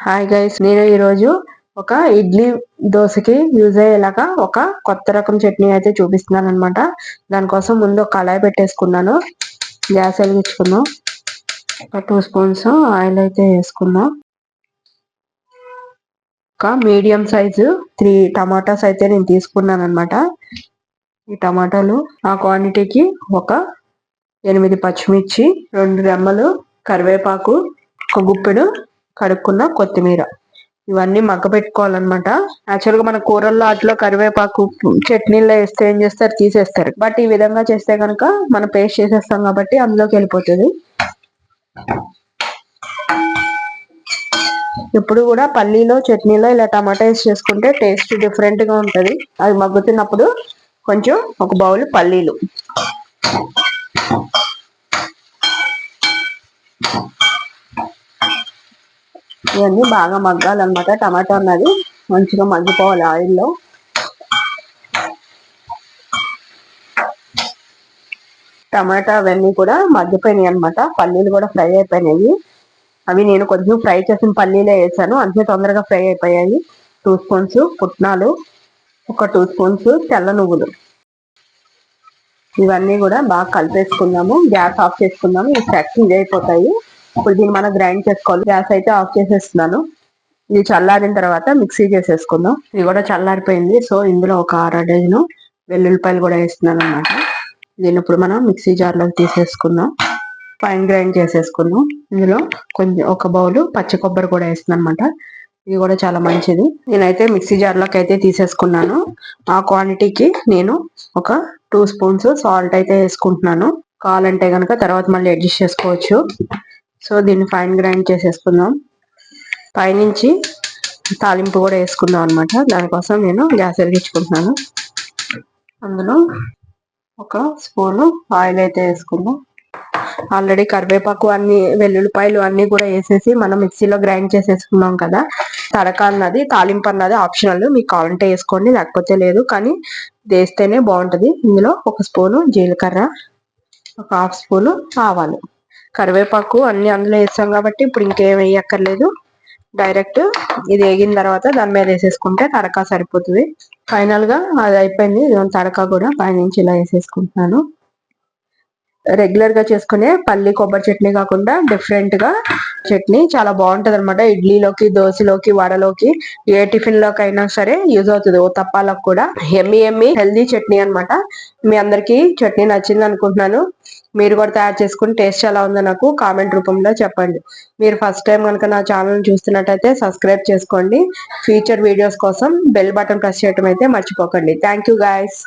Hi guys, నేను ఈరోజు ఒక ఇడ్లీ దోశకి యూజ్ అయ్యేలాగా ఒక కొత్త రకం చట్నీ అయితే చూపిస్తున్నాను అనమాట. దానికోసం ముందు ఒక కళాయి పెట్టేసుకున్నాను. గ్యాస్ వెలిగించుకున్నాం. ఒక 2 స్పూన్స్ ఆయిల్ అయితే వేసుకున్నాం. ఒక మీడియం సైజు 3 టమాటాస్ అయితే నేను తీసుకున్నాను అనమాట. ఈ టమాటాలు ఆ క్వాంటిటీకి ఒక 8 పచ్చిమిర్చి, 2 రెమ్మలు కరివేపాకు, ఒక గుప్పెడు కడుక్కున్న కొత్తిమీర, ఇవన్నీ మగ్గ పెట్టుకోవాలన్నమాట. యాక్చువల్ గా మన కూరల్లో అట్లా కరివేపాకు చట్నీలో వేస్తే ఏం చేస్తారు, తీసేస్తారు. బట్ ఈ విధంగా చేస్తే కనుక మనం పేస్ట్ చేసేస్తాం కాబట్టి అందులోకి వెళ్ళిపోతుంది. ఇప్పుడు కూడా పల్లీలో చట్నీలో ఇలా టమాటా వేసి చేసుకుంటే టేస్ట్ డిఫరెంట్ గా ఉంటది. అది మగ్గుతున్నప్పుడు కొంచెం ఒక బౌల్ పల్లీలు, ఇవన్నీ బాగా మగ్గాలన్నమాట. టమాటా అన్నది మంచిగా మగ్గిపోవాలి ఆయిల్లో. టమాటా అవన్నీ కూడా మగ్గిపోయినాయి అనమాట. పల్లీలు కూడా ఫ్రై అయిపోయినాయి. అవి నేను కొంచెం ఫ్రై చేసిన పల్లీలే వేసాను, అంతే తొందరగా ఫ్రై అయిపోయాయి. 2 స్పూన్స్ పుట్నాలు, ఒక 2 స్పూన్స్ తెల్ల నువ్వులు, ఇవన్నీ కూడా బాగా కలిపేసుకుందాము. గ్యాస్ ఆఫ్ చేసుకుందాము. ఈ సెట్స్ ఇది అయిపోతాయి. ఇప్పుడు దీన్ని మనం గ్రైండ్ చేసుకోవాలి. గ్యాస్ అయితే ఆఫ్ చేసేస్తున్నాను. ఇది చల్లారిన తర్వాత మిక్సీ చేసేసుకుందాం. ఇది కూడా చల్లారిపోయింది. సో ఇందులో ఒక 6 డజను వెల్లుల్లిపాయలు కూడా వేస్తున్నాను అనమాట. దీన్ని ఇప్పుడు మనం మిక్సీ జార్లోకి తీసేసుకుందాం. ఫైన్ గ్రైండ్ చేసేసుకుందాం. ఇందులో కొంచెం ఒక బౌల్ పచ్చి కొబ్బరి కూడా వేస్తున్నాను అనమాట. ఇది కూడా చాలా మంచిది. నేనైతే మిక్సీ జార్లోకి అయితే తీసేసుకున్నాను. ఆ క్వాంటిటీకి నేను ఒక 2 స్పూన్స్ సాల్ట్ అయితే వేసుకుంటున్నాను. కావాలంటే కనుక తర్వాత మళ్ళీ అడ్జస్ట్ చేసుకోవచ్చు. సో దీన్ని ఫైన్ గ్రైండ్ చేసేసుకుందాం. పైనుంచి తాలింపు కూడా వేసుకుందాం అనమాట. దానికోసం నేను గ్యాస్ వెలిగించుకుంటున్నాను. అందులో ఒక స్పూను ఆయిల్ అయితే వేసుకుందాం. ఆల్రెడీ కరివేపాకు అన్ని వెల్లుల్లిపాయలు అన్ని కూడా వేసేసి మనం మిక్సీలో గ్రైండ్ చేసేసుకున్నాం కదా. తడక అన్నది తాలింపు అన్నది ఆప్షనల్, మీకు కావాలంటే వేసుకోండి లేకపోతే లేదు, కానీ వేస్తేనే బాగుంటది. ఇందులో ఒక స్పూను జీలకర్ర, ఒక 1/2 స్పూను ఆవాలు, కరివేపాకు అన్ని అందులో వేస్తాం కాబట్టి ఇప్పుడు ఇంకేం వేయక్కర్లేదు. డైరెక్ట్ ఇది వేగిన తర్వాత దాని మీద వేసేసుకుంటే తడక సరిపోతుంది. ఫైనల్ గా అది అయిపోయింది. తడక కూడా పైనుంచి ఇలా వేసేసుకుంటున్నాను. రెగ్యులర్ గా చేసుకునే పల్లి కొబ్బరి చట్నీ కాకుండా డిఫరెంట్ గా చట్నీ చాలా బాగుంటది అనమాట. ఇడ్లీలోకి, దోశలోకి, వడలోకి, ఏ టిఫిన్ లోకి అయినా సరే యూజ్ అవుతుంది. ఓ తప్పాలకు కూడా ఎమ్మి హెల్దీ చట్నీ అనమాట. మీ అందరికి చట్నీ నచ్చింది అనుకుంటున్నాను. మీరు కూడా తయారు చేసుకుని టేస్ట్ ఎలా ఉందో నాకు కామెంట్ రూపంలో చెప్పండి. మీరు ఫస్ట్ టైం కనుక నా ఛానల్ చూస్తున్నట్టయితే సబ్స్క్రైబ్ చేసుకోండి. ఫ్యూచర్ వీడియోస్ కోసం బెల్ బటన్ ప్రెస్ చేయడం అయితే మర్చిపోకండి. Thank you guys.